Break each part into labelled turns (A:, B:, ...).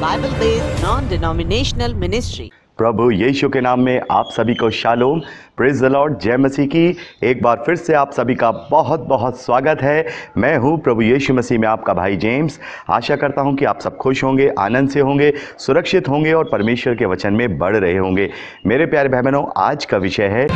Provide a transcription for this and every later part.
A: Bible-based non-denominational ministry.
B: प्रभु यीशु के नाम में आप सभी को शालोम, प्रेज द लॉर्ड, जय मसीह की। एक बार फिर से आप सभी का बहुत बहुत स्वागत है। मैं हूं प्रभु यीशु मसीह में आपका भाई जेम्स। आशा करता हूं कि आप सब खुश होंगे, आनंद से होंगे, सुरक्षित होंगे और परमेश्वर के वचन में बढ़ रहे होंगे। मेरे प्यारे भाई बहनों, आज का विषय है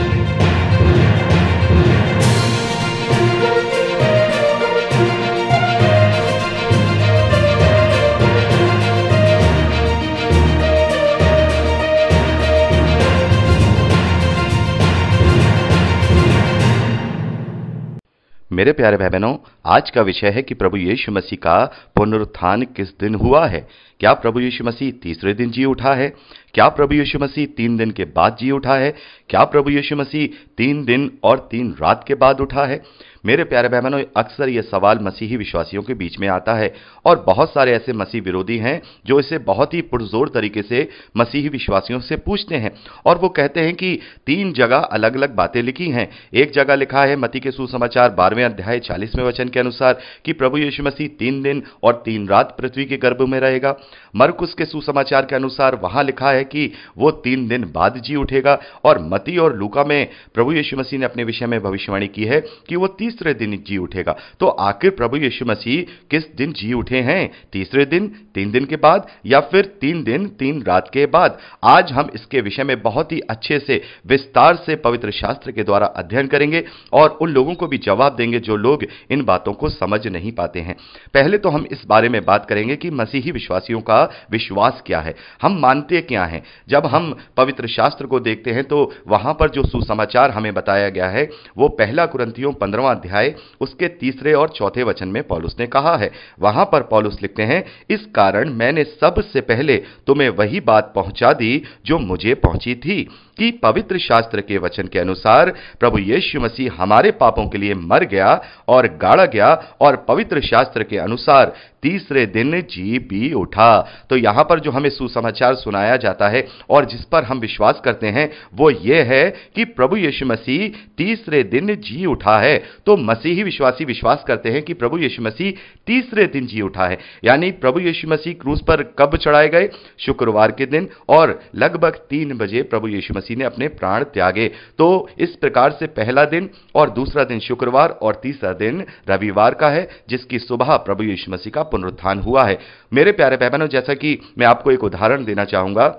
B: मेरे प्यारे भाई बहनों, आज का विषय है कि प्रभु यीशु मसीह का पुनरुत्थान किस दिन हुआ है। क्या प्रभु यीशु मसीह तीसरे दिन जी उठा है? क्या प्रभु यीशु मसीह 3 दिन के बाद जी उठा है? क्या प्रभु यीशु मसीह 3 दिन और 3 रात के बाद उठा है? मेरे प्यारे भाई बहनों, अक्सर यह सवाल मसीही विश्वासियों के बीच में आता है और बहुत सारे ऐसे मसीह विरोधी हैं जो इसे बहुत ही पुरजोर तरीके से मसीही विश्वासियों से पूछते हैं और वो कहते हैं कि 3 जगह अलग अलग बातें लिखी हैं। एक जगह लिखा है मत्ती के सुसमाचार 12वें अध्याय 40वें वचन के अनुसार कि प्रभु यीशु मसीह 3 दिन और 3 रात पृथ्वी के गर्भ में रहेगा। मरकुस के सुसमाचार के अनुसार वहां लिखा है कि वो 3 दिन बाद जी उठेगा और मत्ती और लूका में प्रभु यीशु मसीह ने अपने विषय में भविष्यवाणी की है कि वो तीसरे दिन जी उठेगा। तो आखिर प्रभु यीशु मसीह किस दिन जी उठे हैं? तीसरे दिन, 3 दिन के बाद, या फिर 3 दिन 3 रात के बाद? आज हम इसके विषय में बहुत ही अच्छे से विस्तार से पवित्र शास्त्र के द्वारा अध्ययन करेंगे और उन लोगों को भी जवाब देंगे जो लोग इन बातों को समझ नहीं पाते हैं। पहले तो हम इस बारे में बात करेंगे कि मसीही विश्वासियों का विश्वास क्या है, हम मानते क्या हैं। जब हम पवित्र शास्त्र को देखते हैं तो वहां पर जो सुसमाचार हमें बताया गया है वो पहला कुरिन्थियों 15वां अध्याय उसके 3 और 4 वचन में पौलुस ने कहा है। वहां पर पौलुस लिखते हैं, इस कारण मैंने सबसे पहले तुम्हें वही बात पहुंचा दी जो मुझे पहुंची थी कि पवित्र शास्त्र के वचन के अनुसार प्रभु यीशु मसीह हमारे पापों के लिए मर गया और गाड़ा गया और पवित्र शास्त्र के अनुसार तीसरे दिन जी भी उठा। तो यहां पर जो हमें सुसमाचार सुनाया जाता है और जिस पर हम विश्वास करते हैं वो ये है कि प्रभु यीशु मसीह तीसरे दिन जी उठा है। तो मसीही विश्वासी विश्वास करते हैं कि प्रभु यीशु मसीह तीसरे दिन जी उठा है। यानी प्रभु यीशु मसीह क्रूस पर कब चढ़ाए गए? शुक्रवार के दिन, और लगभग 3 बजे प्रभु यीशु मसीह ने अपने प्राण त्यागे। तो इस प्रकार से पहला दिन और दूसरा दिन शुक्रवार और तीसरा दिन रविवार का है जिसकी सुबह प्रभु यीशु मसीह का पुनरुत्थान हुआ है। मेरे प्यारे भाई बहनों, जैसा कि मैं आपको एक उदाहरण देना चाहूंगा,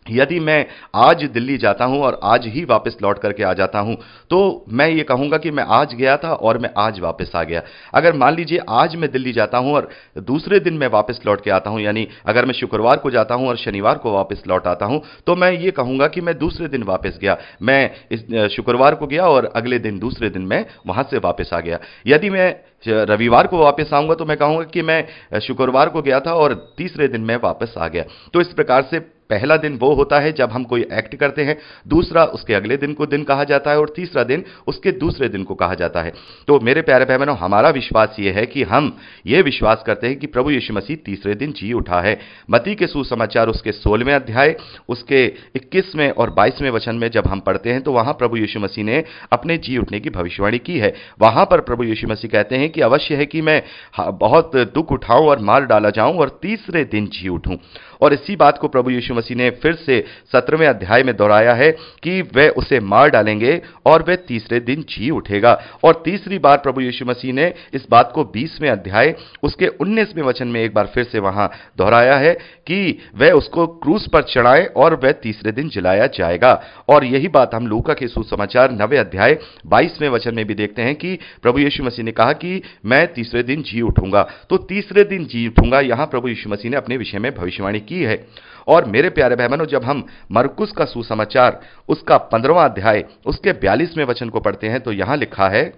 B: यदि मैं आज दिल्ली जाता हूं और आज ही वापस लौट करके आ जाता हूं तो मैं ये कहूंगा कि मैं आज गया था और मैं आज वापस आ गया। अगर मान लीजिए आज मैं दिल्ली जाता हूं और दूसरे दिन मैं वापस लौट के आता हूं, यानी अगर मैं शुक्रवार को जाता हूं और शनिवार को वापस लौट आता हूं, तो मैं ये कहूंगा कि मैं दूसरे दिन वापस गया। मैं इस शुक्रवार को गया और अगले दिन दूसरे दिन मैं वहां से वापस आ गया। यदि मैं रविवार को वापस आऊंगा तो मैं कहूंगा कि मैं शुक्रवार को गया था और तीसरे दिन मैं वापस आ गया। तो इस प्रकार से पहला दिन वो होता है जब हम कोई एक्ट करते हैं, दूसरा उसके अगले दिन को दिन कहा जाता है और तीसरा दिन उसके दूसरे दिन को कहा जाता है। तो मेरे प्यारे भाई बहनों, हमारा विश्वास ये है कि हम ये विश्वास करते हैं कि प्रभु यीशु मसीह तीसरे दिन जी उठा है। मत्ती के सुसमाचार उसके 16वें अध्याय उसके 21वें और 22वें वचन में जब हम पढ़ते हैं तो वहां प्रभु यीशु मसीह ने अपने जी उठने की भविष्यवाणी की है। वहां पर प्रभु यीशु मसीह कहते हैं कि अवश्य है कि मैं बहुत दुख उठाऊं और मार डाला जाऊं और तीसरे दिन जी उठूं। और इसी बात को प्रभु यीशु मसीह ने फिर से 17वें अध्याय में दोहराया है कि वे उसे मार डालेंगे और वे तीसरे दिन जी उठेगा। और तीसरी बार प्रभु यीशु मसीह ने इस बात को 20वें अध्याय उसके 19वें वचन में एक बार फिर से वहां दोहराया है कि वे उसको क्रूस पर चढ़ाए और वह तीसरे दिन जलाया जाएगा। और यही बात हम लूका के सुसमाचार 9वें अध्याय 22वें वचन में भी देखते हैं कि प्रभु यीशु मसीह ने कहा कि मैं तीसरे दिन जी उठूंगा। तो तीसरे दिन जी उठूंगा यहां प्रभु यीशु मसीह ने अपने विषय में भविष्यवाणी की है। और मेरे प्यारे भाई बहनों, जब हम मरकुस का सुसमाचार उसका 15वां अध्याय उसके 42वें वचन को पढ़ते हैं तो यहां लिखा है,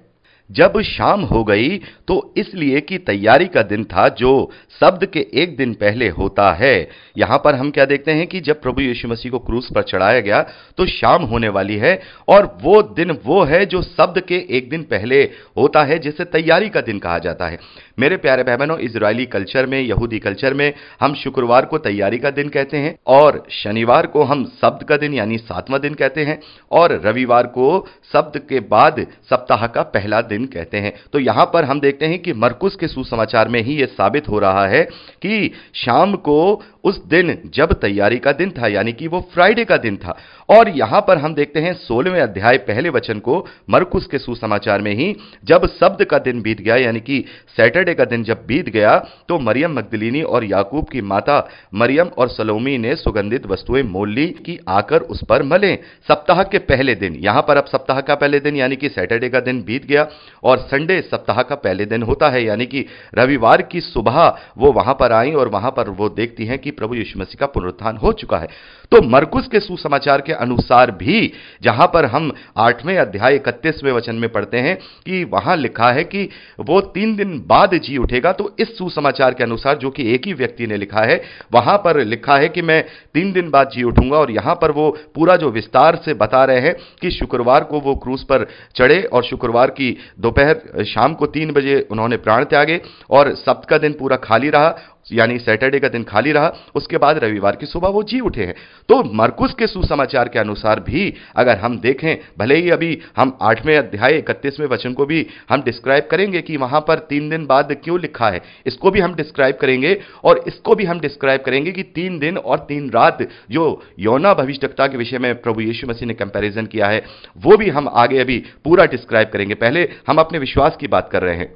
B: जब शाम हो गई तो इसलिए कि तैयारी का दिन था जो शब्द के 1 दिन पहले होता है। यहां पर हम क्या देखते हैं कि जब प्रभु यीशु मसीह को क्रूस पर चढ़ाया गया तो शाम होने वाली है और वो दिन वो है जो शब्द के 1 दिन पहले होता है, जिसे तैयारी का दिन कहा जाता है। मेरे प्यारे भाई बहनों, इजरायली कल्चर में, यहूदी कल्चर में हम शुक्रवार को तैयारी का दिन कहते हैं और शनिवार को हम शब्द का दिन यानी 7वां दिन कहते हैं और रविवार को शब्द के बाद सप्ताह का पहला दिन दिन कहते हैं। तो यहां पर हम देखते हैं कि मरकुस के सुसमाचार में ही यह साबित हो रहा है कि शाम को उस दिन जब तैयारी का दिन था, यानी कि वो फ्राइडे का दिन था। और यहां पर हम देखते हैं 16वें अध्याय पहले वचन को मरकुस के सुसमाचार में ही, जब शब्द का दिन बीत गया, यानी कि सैटरडे का दिन जब बीत गया, तो मरियम मगदलीनी और याकूब की माता मरियम और सलोमी ने सुगंधित वस्तुएं मोल ली कि आकर उस पर मलें। सप्ताह के पहले दिन, यहां पर अब सप्ताह का पहले दिन यानी कि सैटरडे का दिन बीत गया और संडे सप्ताह का पहले दिन होता है, यानी कि रविवार की सुबह वो वहां पर आई और वहां पर वो देखती हैं कि प्रभु यीशु मसीह का पुनरुत्थान हो चुका है। तो मरकुस के सुसमाचार के अनुसार भी, जहां पर हम 8वें अध्याय 31वें वचन में पढ़ते हैं कि वहां लिखा है कि वो 3 दिन बाद जी उठेगा, तो इस सुसमाचार के अनुसार, जो कि एक ही व्यक्ति ने लिखा है, वहां पर लिखा है कि मैं 3 दिन बाद जी उठूंगा। और यहां पर वो पूरा जो विस्तार से बता रहे हैं कि शुक्रवार को वो क्रूस पर चढ़े और शुक्रवार की दोपहर शाम को 3 बजे उन्होंने प्राण त्यागे और सप्त का दिन पूरा खाली रहा, यानी सैटरडे का दिन खाली रहा। उसके बाद रविवार की सुबह वो जी उठे हैं। तो मरकुस के सुसमाचार के अनुसार भी अगर हम देखें, भले ही अभी हम 8वें अध्याय 31वें वचन को भी हम डिस्क्राइब करेंगे कि वहां पर 3 दिन बाद क्यों लिखा है, इसको भी हम डिस्क्राइब करेंगे और इसको भी हम डिस्क्राइब करेंगे कि 3 दिन और 3 रात जो योना भविष्यद्वक्ता के विषय में प्रभु यीशु मसीह ने कंपैरिजन किया है, वो भी हम आगे अभी पूरा डिस्क्राइब करेंगे। पहले हम अपने विश्वास की बात कर रहे हैं।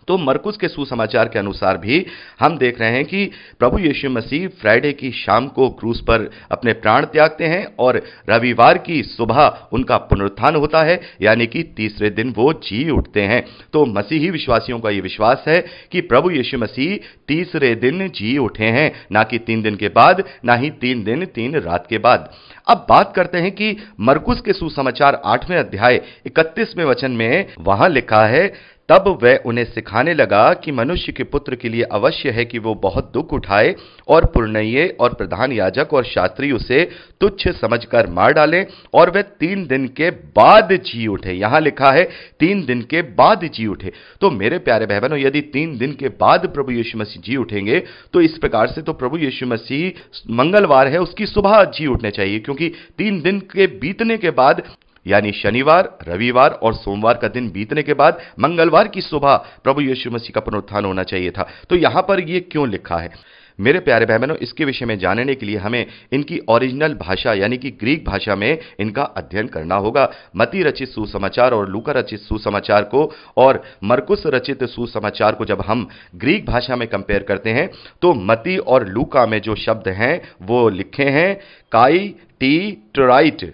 B: तो मरकुस के सुसमाचार के अनुसार भी हम देख रहे हैं कि प्रभु यीशु मसीह फ्राइडे की शाम को क्रूस पर अपने प्राण त्यागते हैं और रविवार की सुबह उनका पुनरुत्थान होता है, यानी कि तीसरे दिन वो जी उठते हैं। तो मसीही विश्वासियों का यह विश्वास है कि प्रभु यीशु मसीह तीसरे दिन जी उठे हैं, ना कि 3 दिन के बाद, ना ही 3 दिन 3 रात के बाद। अब बात करते हैं कि मरकुस के सुसमाचार 8वें अध्याय 31वें वचन में वहां लिखा है, तब वह उन्हें सिखाने लगा कि मनुष्य के पुत्र के लिए अवश्य है कि वो बहुत दुख उठाए और पुरनइये और प्रधान याजक और शास्त्री उसे तुच्छ समझकर मार डालें और वह 3 दिन के बाद जी उठे। यहां लिखा है 3 दिन के बाद जी उठे। तो मेरे प्यारे भाई बहनों, यदि 3 दिन के बाद प्रभु यीशु मसीह जी उठेंगे तो इस प्रकार से तो प्रभु यीशु मसीह मंगलवार है उसकी सुबह जी उठने चाहिए, क्योंकि 3 दिन के बीतने के बाद, यानी शनिवार, रविवार और सोमवार का दिन बीतने के बाद मंगलवार की सुबह प्रभु यीशु मसीह का पुनरुत्थान होना चाहिए था। तो यहां पर यह क्यों लिखा है? मेरे प्यारे भाई बहनों, इसके विषय में जानने के लिए हमें इनकी ओरिजिनल भाषा यानी कि ग्रीक भाषा में इनका अध्ययन करना होगा। मत्ती रचित सुसमाचार और लूका रचित सुसमाचार को और मरकुस रचित सुसमाचार को जब हम ग्रीक भाषा में कंपेयर करते हैं तो मत्ती और लूका में जो शब्द हैं वो लिखे हैं काई टी ट्राइट।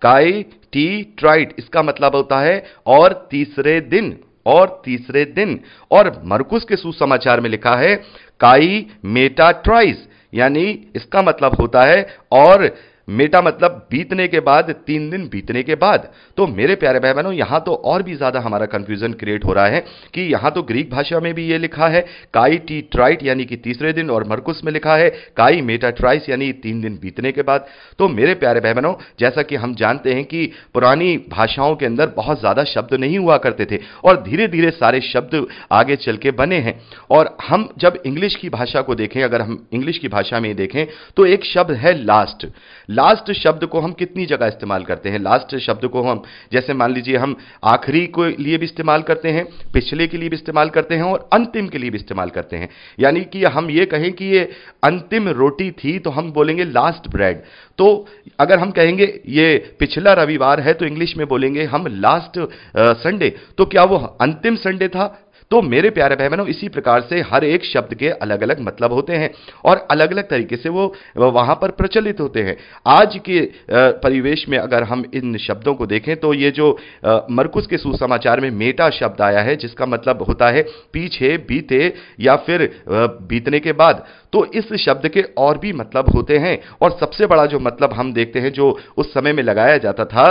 B: काई टी ट्राइट इसका मतलब होता है और तीसरे दिन, और तीसरे दिन। और मरकुस के सुसमाचार में लिखा है काई मेटा ट्राइस, यानी इसका मतलब होता है और मेटा मतलब बीतने के बाद, 3 दिन बीतने के बाद। तो मेरे प्यारे भाई बहनों, यहां तो और भी ज्यादा हमारा कंफ्यूजन क्रिएट हो रहा है कि यहां तो ग्रीक भाषा में भी ये लिखा है काई टी ट्राइट यानी कि तीसरे दिन, और मरकुस में लिखा है काई मेटा ट्राइस यानी 3 दिन बीतने के बाद। तो मेरे प्यारे भाई बहनों, जैसा कि हम जानते हैं कि पुरानी भाषाओं के अंदर बहुत ज्यादा शब्द नहीं हुआ करते थे और धीरे धीरे सारे शब्द आगे चल के बने हैं। और हम जब इंग्लिश की भाषा को देखें, अगर हम इंग्लिश की भाषा में देखें तो एक शब्द है लास्ट। लास्ट शब्द को हम कितनी जगह इस्तेमाल करते हैं? लास्ट शब्द को हम, जैसे मान लीजिए, हम आखिरी के लिए भी इस्तेमाल करते हैं, पिछले के लिए भी इस्तेमाल करते हैं और अंतिम के लिए भी इस्तेमाल करते हैं। यानी कि हम ये कहें कि ये अंतिम रोटी थी तो हम बोलेंगे लास्ट ब्रेड। तो अगर हम कहेंगे ये पिछला रविवार है तो इंग्लिश में बोलेंगे हम लास्ट संडे। तो क्या वो अंतिम संडे था? तो मेरे प्यारे भाई बहनों, इसी प्रकार से हर एक शब्द के अलग अलग मतलब होते हैं और अलग अलग तरीके से वो वहां पर प्रचलित होते हैं। आज के परिवेश में अगर हम इन शब्दों को देखें तो ये जो मरकुस के सुसमाचार में मेटा शब्द आया है, जिसका मतलब होता है पीछे, बीते या फिर बीतने के बाद, तो इस शब्द के और भी मतलब होते हैं। और सबसे बड़ा जो मतलब हम देखते हैं जो उस समय में लगाया जाता था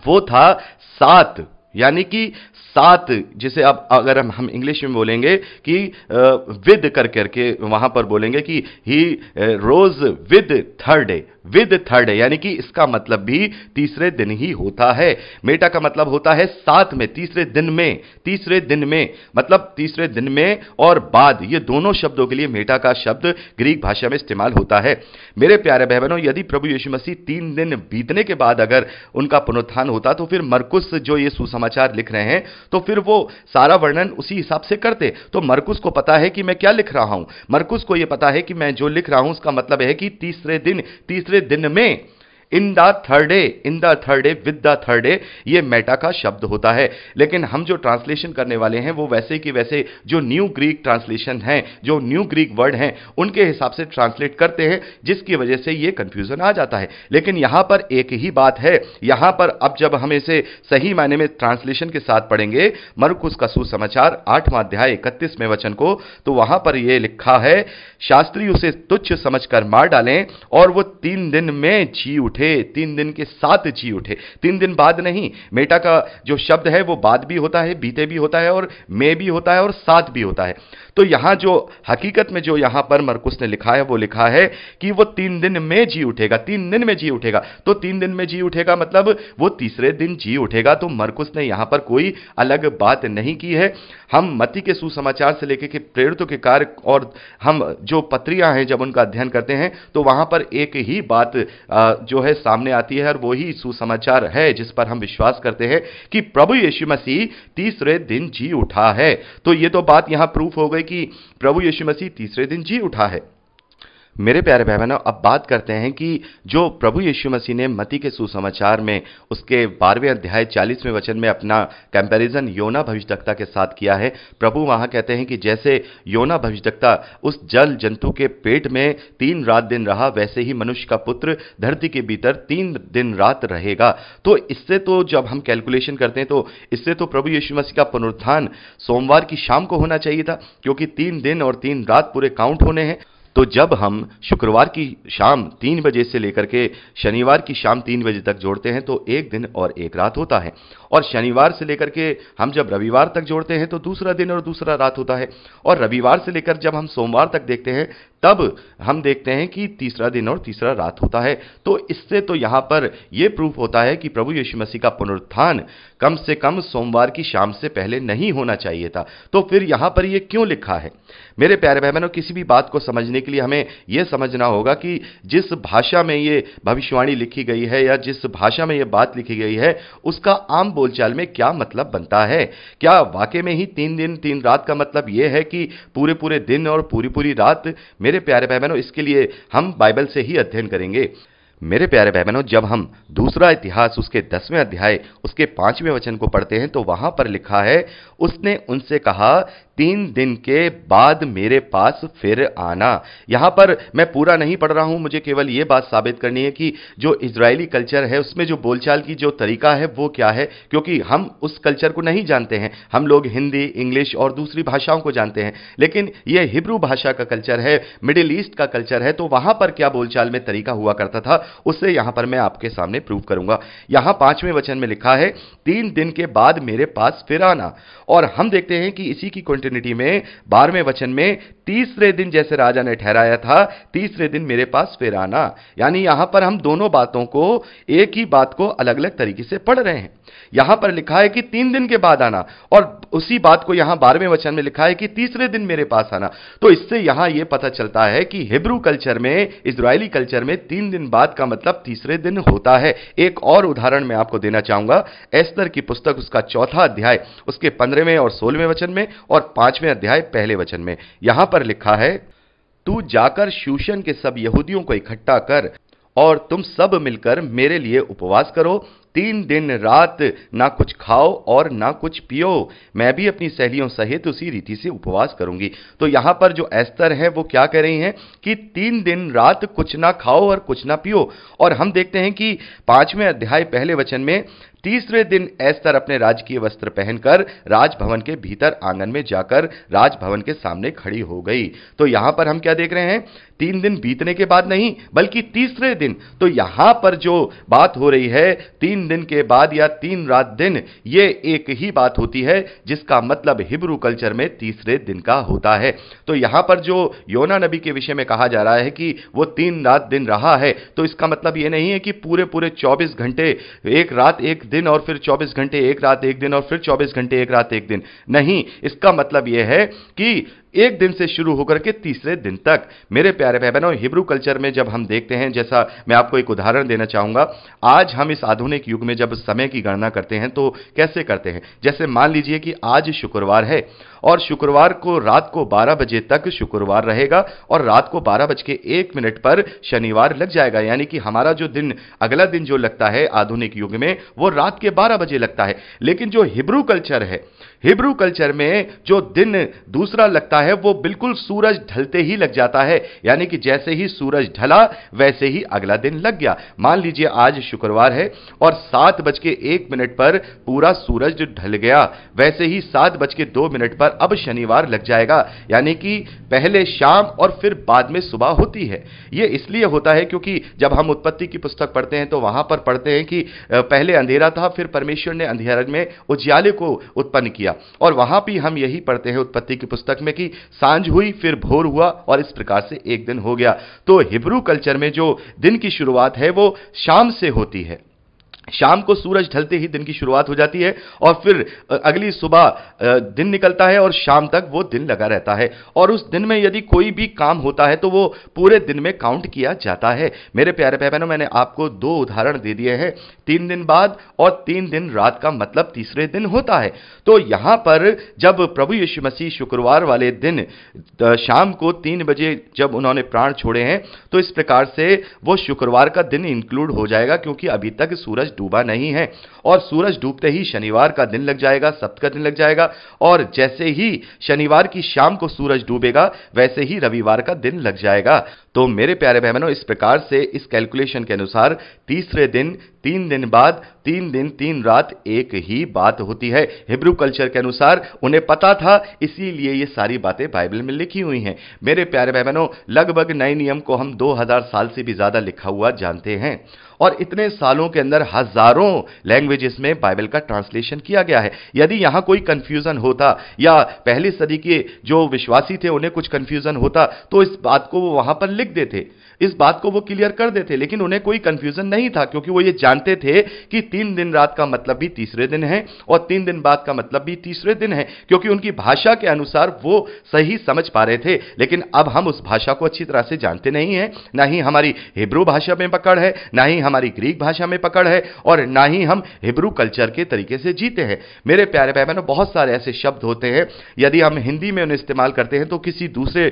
B: वो था 7, यानी कि 7, जिसे अब अगर हम इंग्लिश में बोलेंगे कि विद करके वहां पर बोलेंगे कि he rose with third day, with third day, यानी कि इसका मतलब भी तीसरे दिन ही होता है। मेटा का मतलब होता है साथ में, तीसरे दिन में, तीसरे दिन में मतलब तीसरे दिन में और बाद, ये दोनों शब्दों के लिए मेटा का शब्द ग्रीक भाषा में इस्तेमाल होता है। मेरे प्यारे भाई बहनों, यदि प्रभु यीशु मसीह 3 दिन बीतने के बाद अगर उनका पुनरुत्थान होता तो फिर मरकुस जो ये सुसमाचार लिख रहे हैं तो फिर वो सारा वर्णन उसी हिसाब से करते। तो मरकुस को पता है कि मैं क्या लिख रहा हूं, मरकुस को यह पता है कि मैं जो लिख रहा हूं उसका मतलब है कि तीसरे दिन में, in the third day with the third day, ये मेटा का शब्द होता है। लेकिन हम जो ट्रांसलेशन करने वाले हैं वो वैसे कि वैसे जो न्यू ग्रीक ट्रांसलेशन है, जो न्यू ग्रीक वर्ड हैं, उनके हिसाब से ट्रांसलेट करते हैं, जिसकी वजह से ये कंफ्यूजन आ जाता है। लेकिन यहां पर एक ही बात है, यहां पर अब जब हम इसे सही मायने में ट्रांसलेशन के साथ पढ़ेंगे मरकुस का सुसमाचार 8वां अध्याय 31वें वचन को, तो वहां पर यह लिखा है, शास्त्री उसे तुच्छ समझकर मार डालें और वो 3 दिन में जी उठे, 3 दिन के साथ जी उठे। 3 दिन बाद नहीं, मेटा का जो शब्द है वो बाद भी होता है, बीते भी होता है और में भी होता है और साथ भी होता है। तो यहां जो हकीकत में जो यहां पर मरकुस ने लिखा है वो लिखा है कि वो 3 दिन में जी उठेगा, 3 दिन में जी उठेगा। तो 3 दिन में जी उठेगा मतलब वो तीसरे दिन जी उठेगा। तो मरकुस ने यहां पर कोई अलग बात नहीं की है। हम मत्ती के सुसमाचार से लेकर के प्रेरितों के कार्य और हम जो पत्रियां हैं जब उनका अध्ययन करते हैं तो वहां पर एक ही बात जो है सामने आती है और वही सुसमाचार है जिस पर हम विश्वास करते हैं कि प्रभु यीशु मसीह तीसरे दिन जी उठा है। तो ये तो बात यहां प्रूफ हो गई कि प्रभु यीशु मसीह तीसरे दिन जी उठा है। मेरे प्यारे भाई बहनों, अब बात करते हैं कि जो प्रभु यीशु मसीह ने मत्ती के सुसमाचार में उसके 12वें अध्याय 40वें वचन में अपना कंपैरिजन योना भविष्यद्वक्ता के साथ किया है। प्रभु वहां कहते हैं कि जैसे योना भविष्यद्वक्ता उस जल जंतु के पेट में 3 रात दिन रहा, वैसे ही मनुष्य का पुत्र धरती के भीतर 3 दिन रात रहेगा। तो इससे तो जब हम कैलकुलेशन करते हैं तो इससे तो प्रभु यीशु मसीह का पुनरुत्थान सोमवार की शाम को होना चाहिए था, क्योंकि 3 दिन और 3 रात पूरे काउंट होने हैं। तो जब हम शुक्रवार की शाम 3 बजे से लेकर के शनिवार की शाम 3 बजे तक जोड़ते हैं तो 1 दिन और 1 रात होता है, और शनिवार से लेकर के हम जब रविवार तक जोड़ते हैं तो दूसरा दिन और दूसरा रात होता है, और रविवार से लेकर जब हम सोमवार तक देखते हैं तब हम देखते हैं कि तीसरा दिन और तीसरा रात होता है। तो इससे तो यहां पर यह प्रूफ होता है कि प्रभु यीशु मसीह का पुनरुत्थान कम से कम सोमवार की शाम से पहले नहीं होना चाहिए था। तो फिर यहां पर यह क्यों लिखा है? मेरे प्यारे भाई बहनों, किसी भी बात को समझने के लिए हमें यह समझना होगा कि जिस भाषा में यह भविष्यवाणी लिखी गई है या जिस भाषा में यह बात लिखी गई है उसका आम बोलचाल में क्या मतलब बनता है। क्या वाकई में ही 3 दिन 3 रात का मतलब यह है कि पूरे पूरे दिन और पूरी पूरी रात? मेरे प्यारे भाई बहनों, इसके लिए हम बाइबल से ही अध्ययन करेंगे। मेरे प्यारे भाई बहनों, जब हम दूसरा इतिहास उसके 10वें अध्याय उसके 5वें वचन को पढ़ते हैं तो वहां पर लिखा है, उसने उनसे कहा 3 दिन के बाद मेरे पास फिर आना। यहां पर मैं पूरा नहीं पढ़ रहा हूं, मुझे केवल यह बात साबित करनी है कि जो इजरायली कल्चर है उसमें जो बोलचाल की जो तरीका है वो क्या है, क्योंकि हम उस कल्चर को नहीं जानते हैं। हम लोग हिंदी, इंग्लिश और दूसरी भाषाओं को जानते हैं, लेकिन यह हिब्रू भाषा का कल्चर है, मिडिल ईस्ट का कल्चर है। तो वहां पर क्या बोलचाल में तरीका हुआ करता था उससे यहां पर मैं आपके सामने प्रूव करूंगा। यहां 5वें वचन में लिखा है 3 दिन के बाद मेरे पास फिर आना, और हम देखते हैं कि इसी की कंटिन्यूटी में 12वें वचन में तीसरे दिन जैसे राजा ने ठहराया था, तीसरे दिन मेरे पास फिर आना। यानी यहां पर हम दोनों बातों को, एक ही बात को अलग अलग तरीके से पढ़ रहे हैं। यहां पर लिखा है कि 3 दिन के बाद आना, और उसी बात को यहां 12वें वचन में लिखा है कि तीसरे दिन मेरे पास आना। तो इससे यहां यह पता चलता है कि हिब्रू कल्चर में, इजरायली कल्चर में 3 दिन बाद का मतलब तीसरे दिन होता है। एक और उदाहरण मैं आपको देना चाहूंगा, एस्तर की पुस्तक उसका 4था अध्याय उसके 15वें और 16वें वचन में और 5वें अध्याय पहले वचन में यहां पर लिखा है, तू जाकर शूशन के सब यहूदियों को इकट्ठा कर और तुम सब मिलकर मेरे लिए उपवास करो, 3 दिन रात ना कुछ खाओ और ना कुछ पियो। मैं भी अपनी सहेलियों सहित उसी रीति से उपवास करूंगी। तो यहां पर जो एस्तर है वो क्या कह रही हैं कि 3 दिन रात कुछ ना खाओ और कुछ ना पियो। और हम देखते हैं कि 5वें अध्याय पहले वचन में तीसरे दिन एस्तर अपने राजकीय वस्त्र पहनकर राजभवन के भीतर आंगन में जाकर राजभवन के सामने खड़ी हो गई। तो यहां पर हम क्या देख रहे हैं? 3 दिन बीतने के बाद नहीं, बल्कि तीसरे दिन। तो यहां पर जो बात हो रही है 3 दिन के बाद या 3 रात दिन, ये एक ही बात होती है जिसका मतलब हिब्रू कल्चर में तीसरे दिन का होता है। तो यहां पर जो योना नबी के विषय में कहा जा रहा है कि वो 3 रात दिन रहा है, तो इसका मतलब ये नहीं है कि पूरे पूरे 24 घंटे एक रात एक दिन और फिर 24 घंटे एक रात एक दिन और फिर 24 घंटे एक रात एक दिन। नहीं, इसका मतलब यह है कि एक दिन से शुरू होकर के तीसरे दिन तक। मेरे प्यारे भाई बहनों, हिब्रू कल्चर में जब हम देखते हैं, जैसा मैं आपको एक उदाहरण देना चाहूंगा, आज हम इस आधुनिक युग में जब समय की गणना करते हैं तो कैसे करते हैं। जैसे मान लीजिए कि आज शुक्रवार है और शुक्रवार को रात को 12 बजे तक शुक्रवार रहेगा और रात को 12:01 पर शनिवार लग जाएगा, यानी कि हमारा जो दिन, अगला दिन जो लगता है आधुनिक युग में, वो रात के 12 बजे लगता है। लेकिन जो हिब्रू कल्चर है, हिब्रू कल्चर में जो दिन दूसरा लगता है वो बिल्कुल सूरज ढलते ही लग जाता है, यानी कि जैसे ही सूरज ढला वैसे ही अगला दिन लग गया। मान लीजिए आज शुक्रवार है और 7:01 पर पूरा सूरज ढल गया, वैसे ही 7:02 पर अब शनिवार लग जाएगा, यानी कि पहले शाम और फिर बाद में सुबह होती है। यह इसलिए होता है क्योंकि जब हम उत्पत्ति की पुस्तक पढ़ते हैं तो वहां पर पढ़ते हैं कि पहले अंधेरा था, फिर परमेश्वर ने अंधेरे में उजियाले को उत्पन्न किया, और वहां भी हम यही पढ़ते हैं उत्पत्ति की पुस्तक में कि सांझ हुई फिर भोर हुआ और इस प्रकार से एक दिन हो गया। तो हिब्रू कल्चर में जो दिन की शुरुआत है वो शाम से होती है। शाम को सूरज ढलते ही दिन की शुरुआत हो जाती है और फिर अगली सुबह दिन निकलता है और शाम तक वो दिन लगा रहता है, और उस दिन में यदि कोई भी काम होता है तो वो पूरे दिन में काउंट किया जाता है। मेरे प्यारे भाई बहनों, मैंने आपको 2 उदाहरण दे दिए हैं, 3 दिन बाद और 3 दिन रात का मतलब तीसरे दिन होता है। तो यहां पर जब प्रभु यीशु मसीह शुक्रवार वाले दिन शाम को 3 बजे जब उन्होंने प्राण छोड़े हैं, तो इस प्रकार से वो शुक्रवार का दिन इंक्लूड हो जाएगा, क्योंकि अभी तक सूरज डूबा नहीं है, और सूरज डूबते ही शनिवार का दिन लग जाएगा, सप्त का दिन लग जाएगा, और जैसे ही शनिवार की शाम को सूरज डूबेगा वैसे ही रविवार का दिन लग जाएगा। तो मेरे प्यारे भाई बहनों, इस प्रकार से इस कैलकुलेशन के अनुसार तीसरे दिन 3 दिन बाद 3 दिन 3 रात एक ही बात होती है। हिब्रू कल्चर के अनुसार उन्हें पता था, इसीलिए ये सारी बातें बाइबल में लिखी हुई हैं। मेरे प्यारे भाई बहनों, लगभग नए नियम को हम 2000 साल से भी ज्यादा लिखा हुआ जानते हैं, और इतने सालों के अंदर हजारों लैंग्वेजेस में बाइबल का ट्रांसलेशन किया गया है। यदि यहां कोई कंफ्यूजन होता या पहली सदी के जो विश्वासी थे उन्हें कुछ कंफ्यूजन होता तो इस बात को वो वहां पर लिख देते, इस बात को वो क्लियर कर देते, लेकिन उन्हें कोई कंफ्यूजन नहीं था, क्योंकि वो ये जानते थे कि 3 दिन रात का मतलब भी तीसरे दिन है और 3 दिन बाद का मतलब भी तीसरे दिन है, क्योंकि उनकी भाषा के अनुसार वो सही समझ पा रहे थे। लेकिन अब हम उस भाषा को अच्छी तरह से जानते नहीं हैं, ना ही हमारी हिब्रू भाषा में पकड़ है, ना ही हमारी ग्रीक भाषा में पकड़ है, और ना ही हम हिब्रू कल्चर के तरीके से जीते हैं। मेरे प्यारे भाई बहनों, बहुत सारे ऐसे शब्द होते हैं, यदि हम हिंदी में उन्हें इस्तेमाल करते हैं तो किसी दूसरे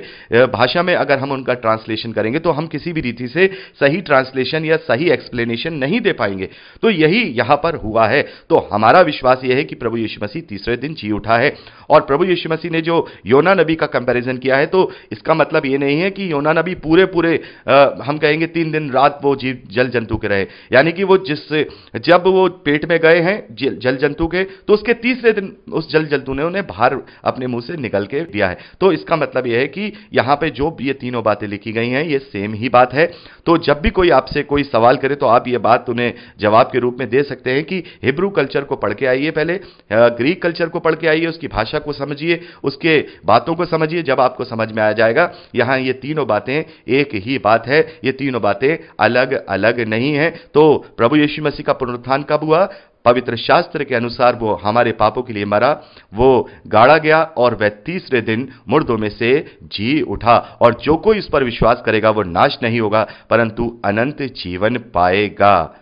B: भाषा में अगर हम उनका ट्रांसलेशन करेंगे तो हम किसी भी रीति से सही ट्रांसलेशन या सही एक्सप्लेनेशन नहीं दे पाएंगे। तो यही यहां पर हुआ है। तो हमारा विश्वास यह है कि प्रभु यीशु मसीह तीसरे दिन जी उठा है, और प्रभु यीशु मसीह ने जो योना नबी का कंपैरिजन किया है, तो इसका मतलब यह नहीं है कि योना नबी पूरे हम कहेंगे 3 दिन रात वो जल जंतु के रहे, यानी कि वो जब वो पेट में गए हैं जल जंतु के, तो उसके तीसरे दिन उस जल जंतु ने उन्हें बाहर अपने मुंह से निकल के दिया है। तो इसका मतलब यह है कि यहां पे जो ये तीनों बातें लिखी गई हैं ये सेम ही बात है। तो जब भी कोई आपसे कोई सवाल करे तो आप ये बात उन्हें जवाब के रूप में दे सकते हैं कि हिब्रू कल्चर को पढ़ के आइए, पहले ग्रीक कल्चर को पढ़ के आइए, उसकी भाषा को समझिए, उसके बातों को समझिए। जब आपको समझ में आ जाएगा यहां ये तीनों बातें एक ही बात है, ये तीनों बातें अलग अलग नहीं है। तो प्रभु यीशु मसीह का पुनरुत्थान कब हुआ? पवित्र शास्त्र के अनुसार वो हमारे पापों के लिए मरा, वो गाड़ा गया और वह तीसरे दिन मुर्दों में से जी उठा, और जो कोई इस पर विश्वास करेगा वो नाश नहीं होगा परंतु अनंत जीवन पाएगा।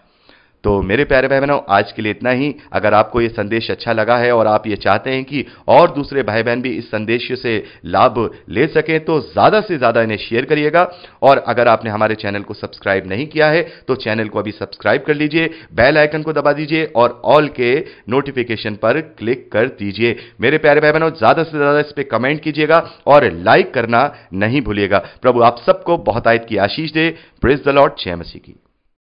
B: तो मेरे प्यारे भाई बहनों, आज के लिए इतना ही। अगर आपको ये संदेश अच्छा लगा है और आप ये चाहते हैं कि और दूसरे भाई बहन भी इस संदेश से लाभ ले सकें तो ज़्यादा से ज़्यादा इन्हें शेयर करिएगा। और अगर आपने हमारे चैनल को सब्सक्राइब नहीं किया है तो चैनल को अभी सब्सक्राइब कर लीजिए, बेल आइकन को दबा दीजिए और ऑल के नोटिफिकेशन पर क्लिक कर दीजिए। मेरे प्यारे भाई बहनों, ज़्यादा से ज़्यादा इस पर कमेंट कीजिएगा और लाइक करना नहीं भूलिएगा। प्रभु आप सबको बहुत आयत की आशीष दे। Praise the lord. जय मसीह की।